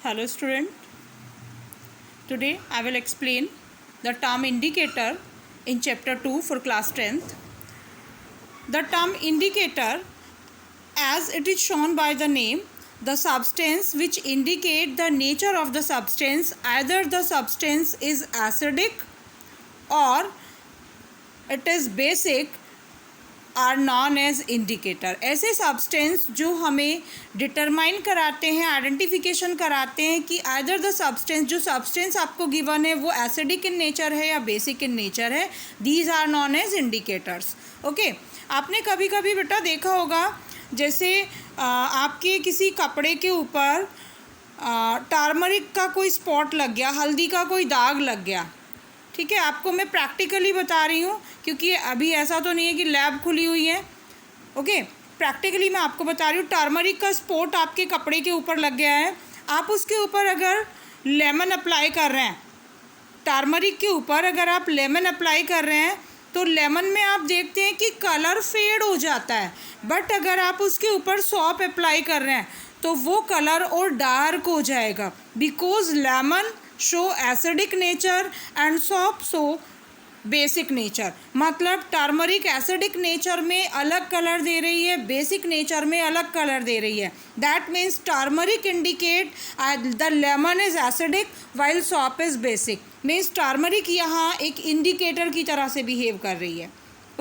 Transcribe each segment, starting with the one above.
Hello student, today I will explain the term indicator in chapter 2 for class 10th. The term indicator, as it is shown by the name, the substance which indicate the nature of the substance, either the substance is acidic or it is basic, are known as indicator. ऐसे substance जो हमें determine कराते हैं, identification कराते हैं कि either the substance, जो substance आपको गिवन है वो एसिडिक इन नेचर है या बेसिक इन नेचर है, these are known as indicators. Okay, आपने कभी कभी बेटा देखा होगा, जैसे आपके किसी कपड़े के ऊपर टर्मरिक का कोई स्पॉट लग गया, हल्दी का कोई दाग लग गया. ठीक है, आपको मैं प्रैक्टिकली बता रही हूँ क्योंकि अभी ऐसा तो नहीं है कि लैब खुली हुई है. ओके, प्रैक्टिकली मैं आपको बता रही हूँ. टर्मरिक का स्पॉट आपके कपड़े के ऊपर लग गया है, आप उसके ऊपर अगर लेमन अप्लाई कर रहे हैं, टर्मरिक के ऊपर अगर आप लेमन अप्लाई कर रहे हैं तो लेमन में आप देखते हैं कि कलर फेड हो जाता है. बट अगर आप उसके ऊपर सौंफ अप्लाई कर रहे हैं तो वो कलर और डार्क हो जाएगा, because lemon show acidic nature and सौंफ शो बेसिक नेचर. मतलब टर्मरिक एसिडिक नेचर में अलग कलर दे रही है, बेसिक नेचर में अलग कलर दे रही है. That means turmeric indicate the lemon is acidic while सौंफ इज बेसिक. मीन्स टर्मरिक यहाँ एक इंडिकेटर की तरह से बिहेव कर रही है.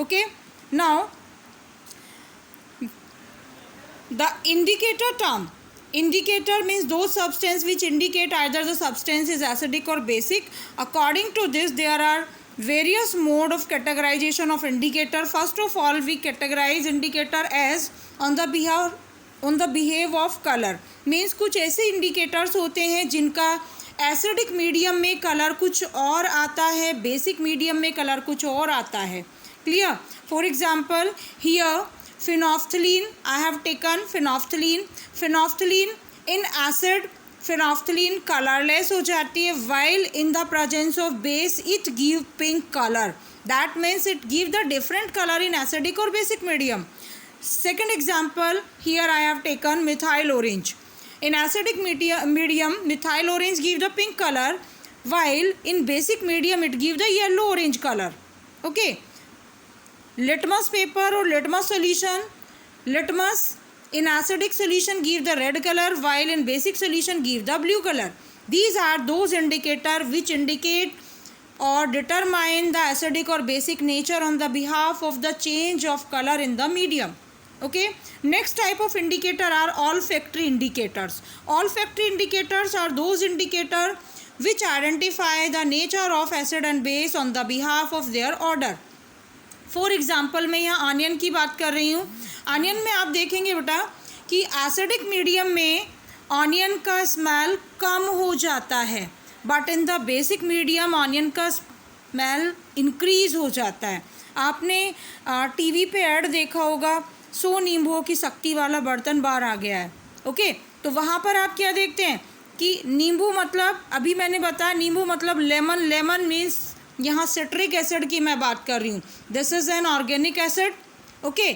Okay, now the indicator term. Indicator means those substance which indicate either the substance is acidic or basic. According to this, there are various mode of categorization of indicator. First of all, we categorize indicator as on the behave of color. Means कुछ ऐसे indicators होते हैं जिनका acidic medium में colour कुछ और आता है, बेसिक मीडियम में कलर कुछ और आता है. Clear? For example here phenolphthalein, I have taken phenolphthalein. Phenolphthalein in acid, phenolphthalein colorless हो जाती है, while in the presence of base it give pink color. That means it give the different color in acidic or basic medium. Second example, here I have taken methyl orange. In acidic medium methyl orange give the pink color, while in basic medium it give the yellow orange color. Okay, litmus paper or litmus solution, litmus in acidic solution give the red color, while in basic solution give the blue color. These are those indicator which indicate or determine the acidic or basic nature on the behalf of the change of color in the medium. Okay, next type of indicator are olfactory indicators. Olfactory indicators are those indicator which identify the nature of acid and base on the behalf of their order. For example मैं यहाँ onion की बात कर रही हूँ. Onion में आप देखेंगे बेटा कि एसिडिक मीडियम में ऑनियन का स्मेल कम हो जाता है, but in the basic medium onion का स्मेल इंक्रीज हो जाता है. आपने टीवी पे ऐड देखा होगा, 100 नींबुओं की शक्ति वाला बर्तन बाहर आ गया है. ओके, तो वहाँ पर आप क्या देखते हैं कि नींबू मतलब, अभी मैंने बताया नींबू मतलब लेमन. लेमन मीन्स यहाँ सिट्रिक एसिड की मैं बात कर रही हूँ. This is an organic acid. Okay,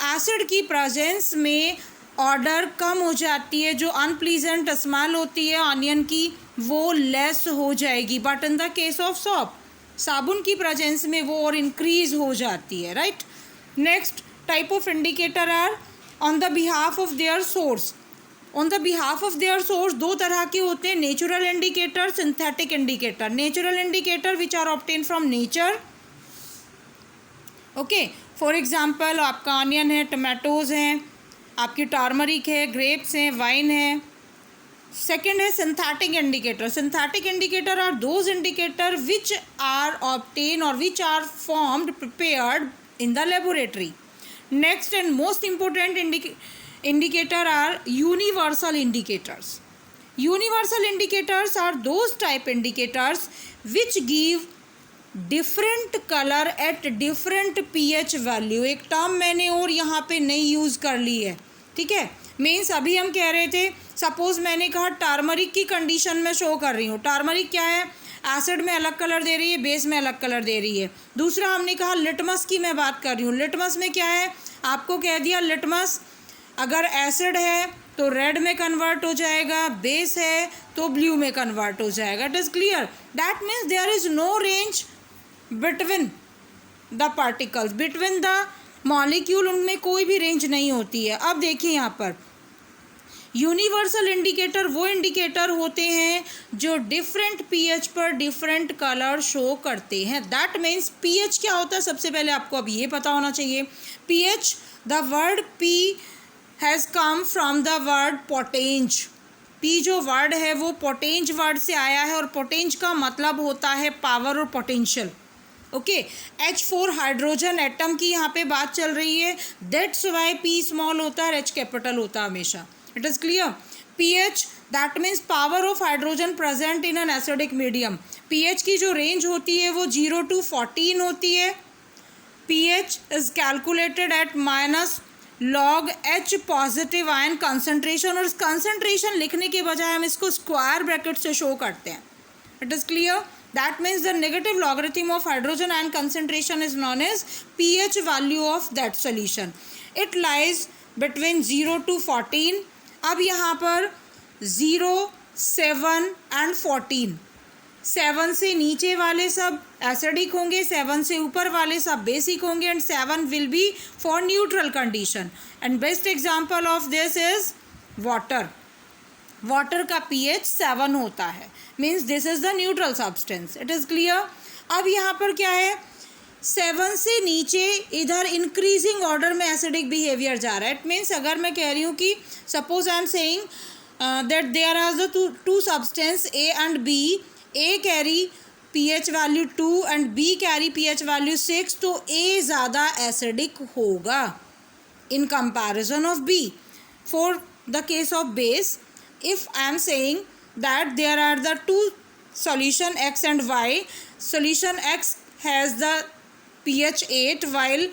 acid की प्रेजेंस में ऑर्डर कम हो जाती है, जो अनप्लीजेंट स्मेल होती है ऑनियन की वो लेस हो जाएगी. But in the case of shop, साबुन की प्रेजेंस में वो और इंक्रीज हो जाती है. Right. Next type of indicator are on the behalf of their source. On the behalf of their source दो तरह के होते हैं, natural indicator, synthetic indicator. Natural indicator which are obtain from nature. Okay, for example आपका onion है, tomatoes हैं, आपकी turmeric है, ग्रेप्स हैं, वाइन है. सेकेंड है synthetic indicator. Synthetic indicator are those indicator which are obtain और which are formed prepared in the laboratory. Next and most important indicator are universal indicators. Universal indicators are those type indicators which give different color at different pH value. एक term मैंने और यहाँ पे नहीं use कर ली है. ठीक है, मीन्स अभी हम कह रहे थे, सपोज मैंने कहा टर्मरिक की कंडीशन में शो कर रही हूँ. टर्मरिक क्या है, एसिड में अलग कलर दे रही है, बेस में अलग कलर दे रही है. दूसरा हमने कहा लिटमस की मैं बात कर रही हूँ. लिटमस में क्या है, आपको कह दिया लिटमस अगर एसिड है तो रेड में कन्वर्ट हो जाएगा, बेस है तो ब्लू में कन्वर्ट हो जाएगा. It is clear. That means there is no range between the particles, between the molecule, उनमें कोई भी रेंज नहीं होती है. अब देखिए यहाँ पर यूनिवर्सल इंडिकेटर वो इंडिकेटर होते हैं जो डिफरेंट पीएच पर डिफरेंट कलर शो करते हैं. दैट मीन्स पीएच क्या होता है, सबसे पहले आपको अब ये पता होना चाहिए. PH, the word P has come from the word potenz. P जो वर्ड है वो पोटेंज वर्ड से आया है, और पोटेंज का मतलब होता है पावर और potential. Okay, H4 hydrogen atom की यहाँ पे बात चल रही है. दैट्स वाई पी स्मॉल होता है, H कैपिटल होता है हमेशा. It is clear. pH, that means power of hydrogen present in an acidic medium. pH की जो रेंज होती है वो 0 to 14 होती है. pH is calculated at minus log H positive ion concentration, और इस कंसनट्रेशन लिखने के बजाय हम इसको स्क्वायर ब्रैकेट से शो करते हैं. It is clear. That means the negative logarithm of hydrogen ion concentration is known as pH value of that solution. It lies between 0 to 14. अब यहाँ पर 0, 7 and 14. 7 से नीचे वाले सब एसिडिक होंगे, 7 से ऊपर वाले सब बेसिक होंगे, and 7 will be for neutral condition. And best example of this is water. Water का pH 7 होता है, means this is the neutral substance. It is clear. अब यहाँ पर क्या है, 7 से नीचे इधर इंक्रीजिंग ऑर्डर में एसिडिक बिहेवियर जा रहा है. इट मीन्स अगर मैं कह रही हूँ कि suppose I am saying that there are the two substance A and B. A carry pH value 2 and B carry pH value 6, तो A ज़्यादा एसिडिक होगा in comparison of B. For the case of base, if I am saying that there are the two solution X and Y, solution X has the pH 8 while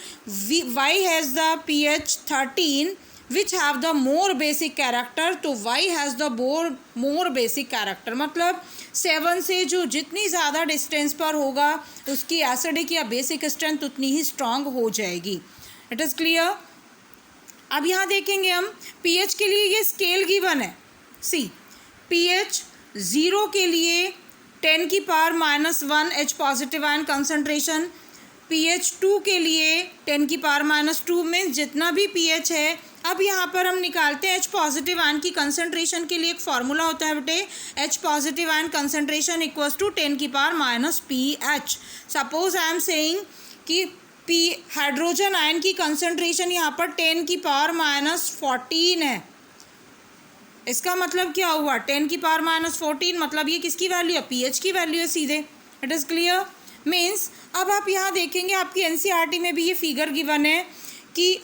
Y has the pH 13, which have the more basic character, तो Y has the more basic character. मतलब 7 से जो जितनी ज़्यादा distance पर होगा उसकी acidic या बेसिक स्ट्रेंथ उतनी ही स्ट्रांग हो जाएगी. It is clear. अब यहाँ देखेंगे हम pH के लिए ये स्केल गिवन है. सी, pH 0 के लिए 10 की power -1 H positive ion concentration. pH 2 के लिए 10 की पावर -2 में जितना भी pH है. अब यहाँ पर हम निकालते हैं H पॉजिटिव आयन की कंसनट्रेशन के लिए एक फार्मूला होता है बेटे, H positive ion concentration equals to 10 की power -pH. Suppose I am saying कि P हाइड्रोजन आयन की कंसनट्रेशन यहाँ पर 10 की पावर -14 है. इसका मतलब क्या हुआ, 10 की पावर -14 मतलब ये किसकी वैल्यू है, pH की वैल्यू है सीधे. It is clear. मीन्स अब आप यहाँ देखेंगे आपकी एनसीईआरटी में भी ये फिगर गिवन है कि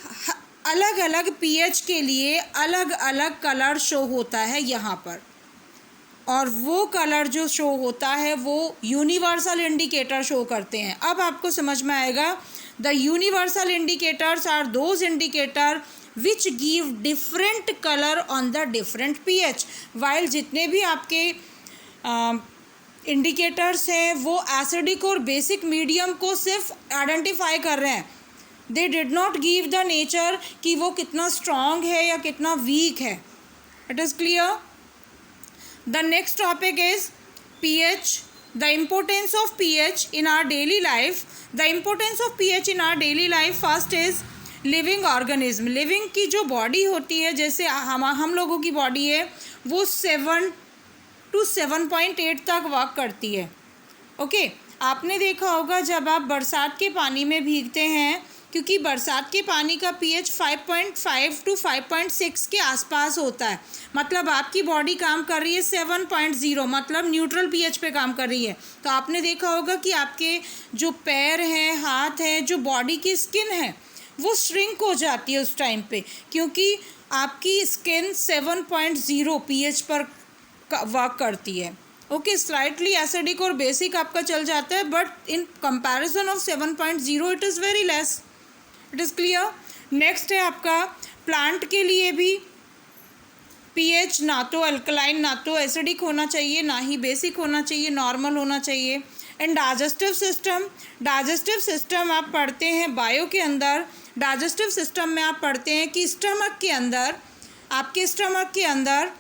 अलग अलग pH के लिए अलग अलग कलर शो होता है यहाँ पर, और वो कलर जो शो होता है वो यूनिवर्सल इंडिकेटर शो करते हैं. अब आपको समझ में आएगा. The universal indicators are those indicator which give different colour on the different pH. While जितने भी आपके इंडिकेटर्स हैं वो एसिडिक और बेसिक मीडियम को सिर्फ आइडेंटिफाई कर रहे हैं. They did not give the nature कि वो कितना स्ट्रॉन्ग है या कितना वीक है. It is clear. The next topic is pH. The importance of pH in our daily life. The importance of pH in our daily life first is living organism. Living की जो body होती है, जैसे हम लोगों की body है वो 7 to 7.8 तक वर्क करती है. ओके, आपने देखा होगा जब आप बरसात के पानी में भीगते हैं, क्योंकि बरसात के पानी का pH 5.5 to 5.6 के आसपास होता है, मतलब आपकी बॉडी काम कर रही है 7.0, मतलब न्यूट्रल pH पे काम कर रही है. तो आपने देखा होगा कि आपके जो पैर हैं, हाथ हैं, जो बॉडी की स्किन है वो श्रिंक हो जाती है उस टाइम पे, क्योंकि आपकी स्किन 7.0 pH पर वर्क करती है. ओके, स्लाइटली एसिडिक और बेसिक आपका चल जाता है, but in comparison of 7.0 it is very less. It is clear. Next है आपका प्लांट के लिए भी pH ना तो अल्कलाइन ना तो एसिडिक होना चाहिए, ना ही बेसिक होना चाहिए, नॉर्मल होना चाहिए. And digestive system. Digestive system आप पढ़ते हैं बायो के अंदर. डाइजेस्टिव सिस्टम में आप पढ़ते हैं कि स्टमक के अंदर आपके स्टमक के अंदर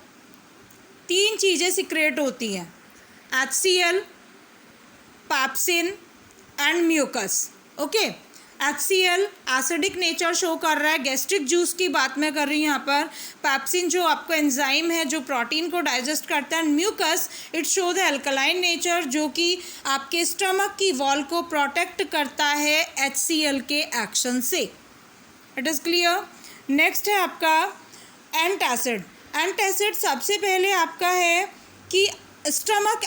3 चीज़ें सिक्रेट होती हैं, HCl, pepsin and mucus. Okay, HCl acidic nature show कर रहा है, गैस्ट्रिक जूस की बात मैं कर रही हूँ यहाँ पर। पैप्सिन जो आपको एंजाइम है जो प्रोटीन को डाइजेस्ट करता है। Mucus it show the alkaline nature जो कि आपके स्टमक की वॉल को प्रोटेक्ट करता है HCl के एक्शन से। It is clear. नेक्स्ट है आपका एंटासिड। एंटासिड सबसे पहले आपका है कि स्टमक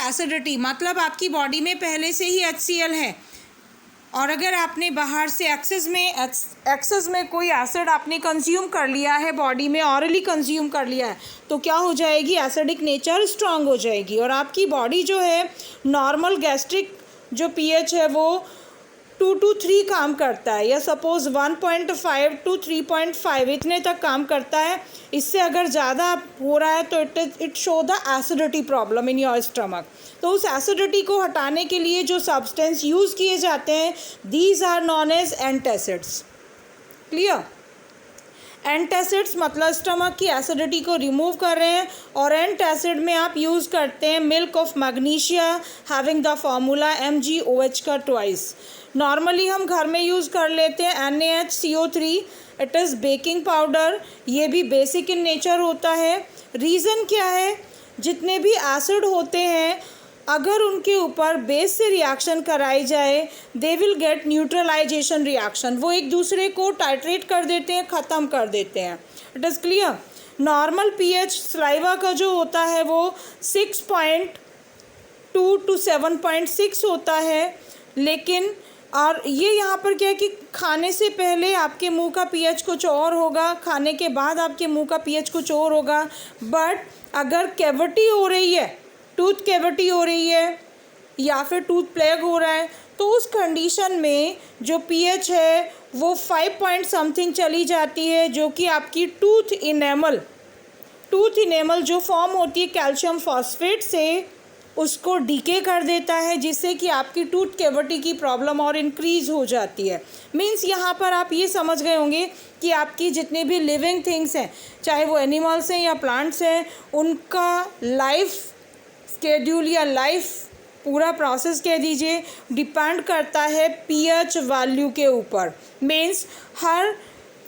एसिडिटी मतलब आपकी बॉडी में पहले से ही HCl है, और अगर आपने बाहर से एक्सेस में कोई एसिड आपने कंज्यूम कर लिया है, बॉडी में ऑरली कंज्यूम कर लिया है, तो क्या हो जाएगी, एसिडिक नेचर स्ट्रांग हो जाएगी और आपकी बॉडी जो है नॉर्मल गैस्ट्रिक जो pH है वो 2 to 3 काम करता है, या सपोज 1.5 to 3.5 इतने तक काम करता है। इससे अगर ज़्यादा हो रहा है तो it show the acidity problem in your stomach. तो उस एसिडिटी को हटाने के लिए जो सब्सटेंस यूज़ किए जाते हैं, these are known as antacids. Clear. Antacids मतलब स्टमक की एसिडिटी को रिमूव कर रहे हैं, और एंटासिड में आप यूज़ करते हैं milk of magnesia having the formula MgOH का ट्वाइस। नॉर्मली हम घर में यूज़ कर लेते हैं NaHCO3, it is baking powder, ये भी बेसिक इन नेचर होता है। रीज़न क्या है, जितने भी एसिड होते हैं अगर उनके ऊपर बेस से रिएक्शन कराई जाए, they will get neutralization reaction, वो एक दूसरे को टाइट्रेट कर देते हैं, ख़त्म कर देते हैं। It is clear. Normal pH saliva का जो होता है वो 6.2 to 7.6 होता है, लेकिन और ये यहाँ पर क्या है कि खाने से पहले आपके मुंह का pH कुछ और होगा, खाने के बाद आपके मुंह का pH कुछ और होगा। बट अगर कैविटी हो रही है, टूथ कैविटी हो रही है या फिर टूथ प्लेग हो रहा है, तो उस कंडीशन में जो pH है वो 5 पॉइंट समथिंग चली जाती है, जो कि आपकी टूथ इनेमल जो फॉर्म होती है कैल्शियम फॉस्फेट से, उसको डीके कर देता है, जिससे कि आपकी टूथ कैविटी की प्रॉब्लम और इंक्रीज़ हो जाती है। मींस यहाँ पर आप ये समझ गए होंगे कि आपकी जितने भी लिविंग थिंग्स हैं, चाहे वो एनिमल्स हैं या प्लांट्स हैं, उनका लाइफ स्केड्यूल या लाइफ पूरा प्रोसेस कह दीजिए डिपेंड करता है pH वैल्यू के ऊपर। मीन्स हर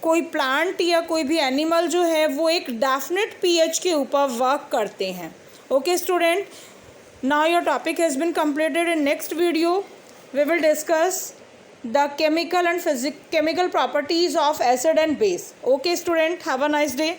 कोई प्लांट या कोई भी एनिमल जो है वो एक डेफिनेट pH के ऊपर वर्क करते हैं। Okay student, now your topic has been completed. In next video we will discuss the chemical properties of acid and base. Okay student, have a nice day.